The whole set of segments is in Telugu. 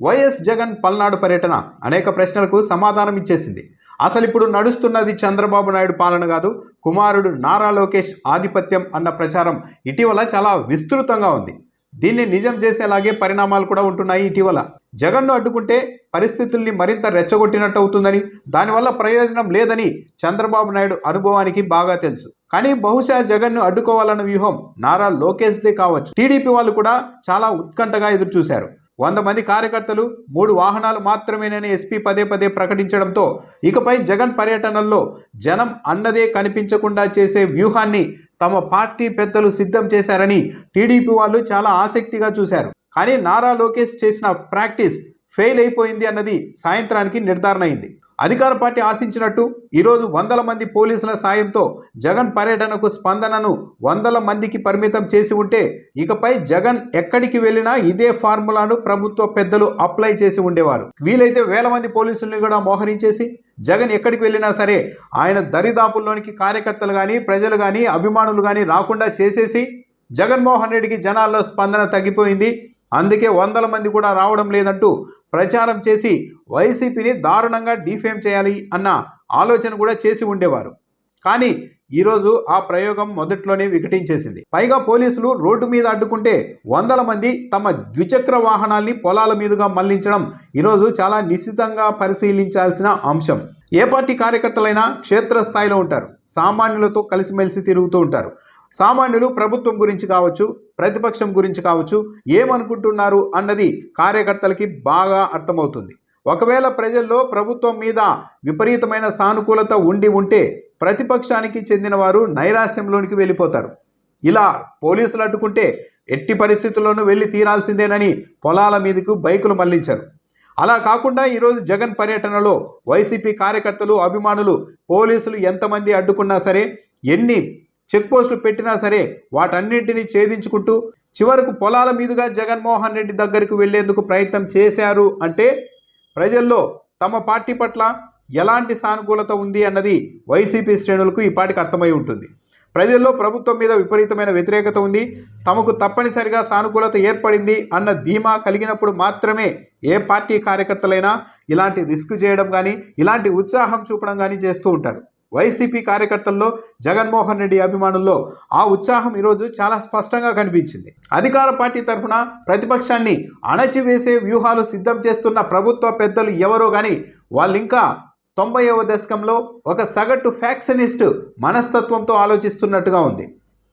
వైఎస్ జగన్ పల్నాడు పర్యటన అనేక ప్రశ్నలకు సమాధానం ఇచ్చేసింది. అసలు ఇప్పుడు నడుస్తున్నది చంద్రబాబు నాయుడు పాలన కాదు, కుమారుడు నారా లోకేష్ ఆధిపత్యం అన్న ప్రచారం ఇటీవల చాలా విస్తృతంగా ఉంది. దీన్ని నిజం చేసేలాగే పరిణామాలు కూడా ఉంటున్నాయి. ఇటీవల జగన్ను అడ్డుకుంటే పరిస్థితుల్ని మరింత రెచ్చగొట్టినట్టు అవుతుందని, దానివల్ల ప్రయోజనం లేదని చంద్రబాబు నాయుడు అనుభవానికి బాగా తెలుసు. కానీ బహుశా జగన్ను అడ్డుకోవాలన్న వ్యూహం నారా లోకేష్దే కావచ్చు. టీడీపీ వాళ్ళు కూడా చాలా ఉత్కంఠగా ఎదురు చూశారు. 100 మంది కార్యకర్తలు 3 వాహనాలు మాత్రమేనని ఎస్పీ పదే పదే ప్రకటించడంతో ఇకపై జగన్ పర్యటనల్లో జనం అన్నదే కనిపించకుండా చేసే వ్యూహాన్ని తమ పార్టీ పెద్దలు సిద్ధం చేశారని టీడీపీ వాళ్ళు చాలా ఆసక్తిగా చూశారు. కానీ నారా లోకేష్ చేసిన ప్రాక్టీస్ ఫెయిల్ అయిపోయింది అన్నది సాయంత్రానికి నిర్ధారణ అయింది. అధికార పార్టీ ఆశించినట్టు ఈరోజు 100 మంది పోలీసుల సాయంతో జగన్ పర్యటనకు స్పందనను 100 మందికి పరిమితం చేసి ఉంటే ఇకపై జగన్ ఎక్కడికి వెళ్ళినా ఇదే ఫార్ములాను ప్రభుత్వ పెద్దలు అప్లై చేసి ఉండేవారు. వీలైతే 1000 మంది పోలీసుల్ని కూడా మోహరించేసి జగన్ ఎక్కడికి వెళ్ళినా సరే ఆయన దరిదాపుల్లోనికి కార్యకర్తలు కానీ ప్రజలు కానీ అభిమానులు కానీ రాకుండా చేసేసి, జగన్మోహన్ రెడ్డికి జనాల్లో స్పందన తగ్గిపోయింది, అందుకే 100 మంది కూడా రావడం లేదంటూ ప్రచారం చేసి వైసీపీని దారుణంగా డిఫేమ్ చేయాలి అన్న ఆలోచన కూడా చేసి ఉండేవారు. కానీ ఈరోజు ఆ ప్రయోగం మొదట్లోనే వికటించేసింది. పైగా పోలీసులు రోడ్డు మీద అడ్డుకుంటే 100 మంది తమ ద్విచక్ర వాహనాల్ని పొలాల మీదుగా మళ్లించడం ఈరోజు చాలా నిశితంగా పరిశీలించాల్సిన అంశం. ఏ పార్టీ కార్యకర్తలైనా క్షేత్రస్థాయిలో ఉంటారు, సామాన్యులతో కలిసిమెలిసి తిరుగుతూ ఉంటారు. సామాన్యులు ప్రభుత్వం గురించి కావచ్చు, ప్రతిపక్షం గురించి కావచ్చు, ఏమనుకుంటున్నారు అన్నది కార్యకర్తలకి బాగా అర్థమవుతుంది. ఒకవేళ ప్రజల్లో ప్రభుత్వం మీద విపరీతమైన సానుకూలత ఉంటే ప్రతిపక్షానికి చెందిన వారు నైరాశ్యంలోనికి వెళ్ళిపోతారు. ఇలా పోలీసులు అడ్డుకుంటే ఎట్టి పరిస్థితుల్లోనూ వెళ్ళి తీరాల్సిందేనని పొలాల మీదకు బైకులు మళ్లించారు. అలా కాకుండా ఈరోజు జగన్ పర్యటనలో వైసీపీ కార్యకర్తలు, అభిమానులు పోలీసులు ఎంతమంది అడ్డుకున్నా సరే, ఎన్ని చెక్ పోస్టులు పెట్టినా సరే వాటన్నింటినీ ఛేదించుకుంటూ చివరకు పొలాల మీదుగా జగన్మోహన్ రెడ్డి దగ్గరికి వెళ్లేందుకు ప్రయత్నం చేశారు అంటే ప్రజల్లో తమ పార్టీ పట్ల ఎలాంటి సానుకూలత ఉంది అన్నది వైసీపీ శ్రేణులకు ఈపాటికి అర్థమై ఉంటుంది. ప్రజల్లో ప్రభుత్వం మీద విపరీతమైన వ్యతిరేకత ఉంది, తమకు తప్పనిసరిగా సానుకూలత ఏర్పడింది అన్న ధీమా కలిగినప్పుడు మాత్రమే ఏ పార్టీ కార్యకర్తలైనా ఇలాంటి రిస్క్ చేయడం కానీ, ఇలాంటి ఉత్సాహం చూపడం కానీ చేస్తూ ఉంటారు. వైసీపీ కార్యకర్తల్లో, జగన్మోహన్ రెడ్డి అభిమానుల్లో ఆ ఉత్సాహం ఈరోజు చాలా స్పష్టంగా కనిపించింది. అధికార పార్టీ తరఫున ప్రతిపక్షాన్ని అణచివేసే వ్యూహాలు సిద్ధం చేస్తున్న ప్రభుత్వ పెద్దలు ఎవరో కానీ వాళ్ళు ఇంకా 90వ దశకంలో ఒక సగటు ఫ్యాక్షనిస్ట్ మనస్తత్వంతో ఆలోచిస్తున్నట్టుగా ఉంది.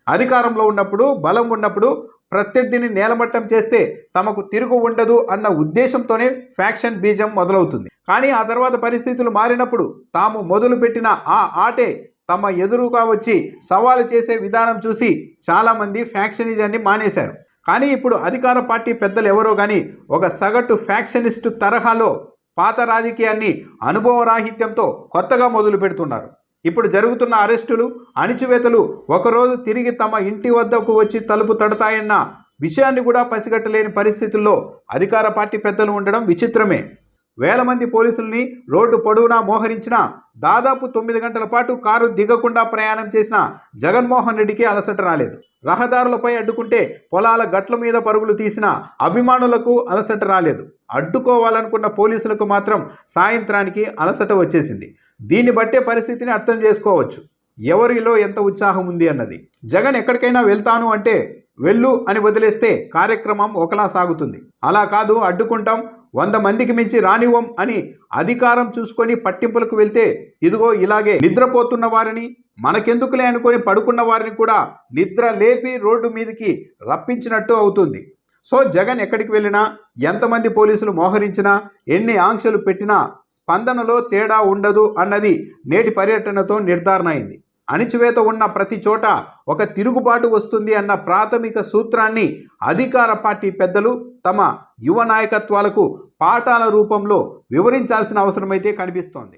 అధికారంలో ఉన్నప్పుడు, బలం ఉన్నప్పుడు ప్రత్యర్థిని నేలమట్టం చేస్తే తమకు తిరుగు ఉండదు అన్న ఉద్దేశంతోనే ఫ్యాక్షన్ బీజం మొదలవుతుంది. కానీ ఆ తర్వాత పరిస్థితులు మారినప్పుడు తాము మొదలుపెట్టిన ఆ ఆటే తమ ఎదురుగా వచ్చి సవాలు చేసే విధానం చూసి చాలామంది ఫ్యాక్షనిజాన్ని మానేశారు. కానీ ఇప్పుడు అధికార పార్టీ పెద్దలు ఎవరో కానీ ఒక సగటు ఫ్యాక్షనిస్ట్ తరహాలో పాత రాజకీయాన్ని అనుభవరాహిత్యంతో కొత్తగా మొదలు పెడుతున్నారు. ఇప్పుడు జరుగుతున్న అరెస్టులు, అణిచివేతలు ఒకరోజు తిరిగి తమ ఇంటి వద్దకు వచ్చి తలుపు తడతాయన్న విషయాన్ని కూడా పసిగట్టలేని పరిస్థితుల్లో అధికార పార్టీ పెద్దలు ఉండడం విచిత్రమే. 1000 మంది పోలీసుల్ని రోడ్డు పొడవునా మోహరించిన, దాదాపు 9 గంటల పాటు కారు దిగకుండా ప్రయాణం చేసిన జగన్మోహన్ రెడ్డికి అలసట రాలేదు. రహదారులపై అడ్డుకుంటే పొలాల గట్ల మీద పరుగులు తీసిన అభిమానులకు అలసట రాలేదు. అడ్డుకోవాలనుకున్న పోలీసులకు మాత్రం సాయంత్రానికి అలసట వచ్చేసింది. దీన్ని బట్టే పరిస్థితిని అర్థం చేసుకోవచ్చు ఎవరిలో ఎంత ఉత్సాహం ఉంది అన్నది. జగన్ ఎక్కడికైనా వెళ్తాను అంటే వెళ్ళు అని వదిలేస్తే కార్యక్రమం ఒకలా సాగుతుంది. అలా కాదు, అడ్డుకుంటాం, 100 మందికి మించి రానివ్వం అని అధికారం చూసుకొని పట్టింపులకు వెళ్తే ఇదిగో ఇలాగే నిద్రపోతున్న వారిని, మనకెందుకులే అనుకొని పడుకున్న వారిని కూడా నిద్ర లేపి రోడ్డు మీదకి రప్పించినట్టు అవుతుంది. సో జగన్ ఎక్కడికి వెళ్ళినా, ఎంతమంది పోలీసులు మోహరించినా, ఎన్ని ఆంక్షలు పెట్టినా స్పందనలో తేడా ఉండదు అన్నది నేటి పర్యటనతో నిర్ధారణ అయింది. అణిచివేత ఉన్న ప్రతి చోట ఒక తిరుగుబాటు వస్తుంది అన్న ప్రాథమిక సూత్రాన్ని అధికార పార్టీ పెద్దలు తమ యువ నాయకత్వాలకు పాఠాల రూపంలో వివరించాల్సిన అవసరమైతే కనిపిస్తోంది.